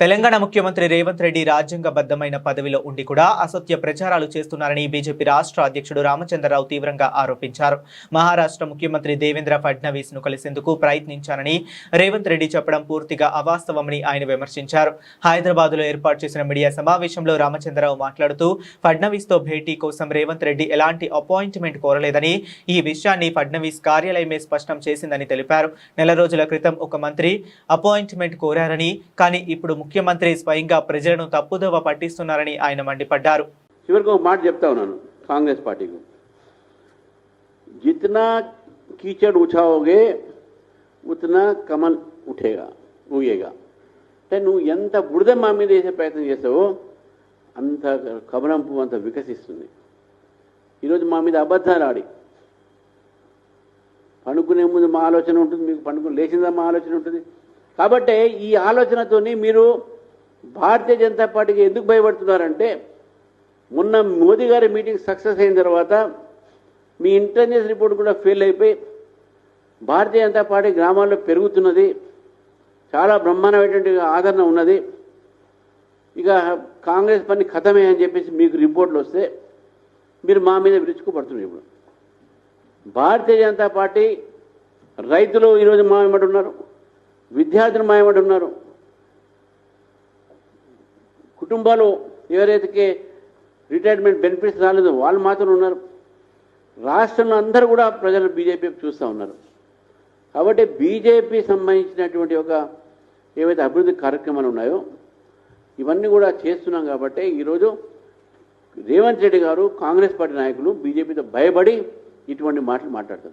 తెలంగాణ ముఖ్యమంత్రి రేవంత్ రెడ్డి రాజ్యాంగబద్ధమైన పదవిలో ఉండి కూడా అసత్య ప్రచారాలు చేస్తున్నారని బీజేపీ రాష్ట్ర అధ్యక్షుడు రామచంద్రరావు తీవ్రంగా ఆరోపించారు. మహారాష్ట్ర ముఖ్యమంత్రి దేవేంద్ర ఫడ్నవీస్ ను కలిసేందుకు ప్రయత్నించానని రేవంత్ రెడ్డి చెప్పడం పూర్తిగా అవాస్తవమని ఆయన విమర్శించారు. హైదరాబాద్ లో ఏర్పాటు చేసిన మీడియా సమావేశంలో రామచంద్రరావు మాట్లాడుతూ ఫడ్నవీస్ తో భేటీ కోసం రేవంత్ రెడ్డి ఎలాంటి అపాయింట్మెంట్ కోరలేదని, ఈ విషయాన్ని ఫడ్నవీస్ కార్యాలయమే స్పష్టం చేసిందని తెలిపారు. నెల రోజుల క్రితం ఒక మంత్రి అపాయింట్మెంట్ కోరారని, కానీ ఇప్పుడు ముఖ్యమంత్రి స్వయంగా ప్రజలను తప్పుదోవ పట్టిస్తున్నారని ఆయన మండిపడ్డారు. చివరికి ఒక మాట చెప్తా ఉన్నాను కాంగ్రెస్ పార్టీకి, जितना कीचड़ उछाओगे उतना कमल ఊగేగా. అంటే నువ్వు ఎంత బురద మా మీద వేసే ప్రయత్నం చేస్తావో అంత కమలంపు అంత వికసిస్తుంది. ఈరోజు మా మీద అబద్ధాలు ఆడి పండుకునే ముందు మా ఆలోచన ఉంటుంది, మీకు పండుకుని లేచిందా మా ఆలోచన ఉంటుంది. కాబట్టి ఈ ఆలోచనతోని మీరు భారతీయ జనతా పార్టీకి ఎందుకు భయపడుతున్నారంటే, మొన్న మోదీ గారి మీటింగ్ సక్సెస్ అయిన తర్వాత మీ ఇంటెలిజెన్స్ రిపోర్ట్ కూడా ఫెయిల్ అయిపోయి భారతీయ జనతా పార్టీ గ్రామాల్లో పెరుగుతున్నది, చాలా బ్రహ్మాండమైనటువంటి ఆదరణ ఉన్నది, ఇక కాంగ్రెస్ పని ఖతమే అని చెప్పేసి మీకు రిపోర్ట్లు వస్తే మీరు మా మీద విరుచుకుపడుతున్నారు. ఇప్పుడు భారతీయ జనతా పార్టీ రైతులు ఈరోజు మా వెంబడి ఉన్నారు, విద్యార్థులు మా వెంబడి ఉన్నారు, కుటుంబాలు ఎవరైతే రిటైర్మెంట్ బెనిఫిట్స్ రాలేదో వాళ్ళు మాత్రం ఉన్నారు. రాష్ట్రంలో అందరూ కూడా ప్రజలు బీజేపీ చూస్తూ ఉన్నారు. కాబట్టి బీజేపీ సంబంధించినటువంటి ఒక ఏవైతే అభివృద్ధి కార్యక్రమాలు ఉన్నాయో ఇవన్నీ కూడా చేస్తున్నాం. కాబట్టి ఈరోజు రేవంత్ రెడ్డి గారు, కాంగ్రెస్ పార్టీ నాయకులు బీజేపీతో భయపడి ఇటువంటి మాటలు మాట్లాడుతున్నారు.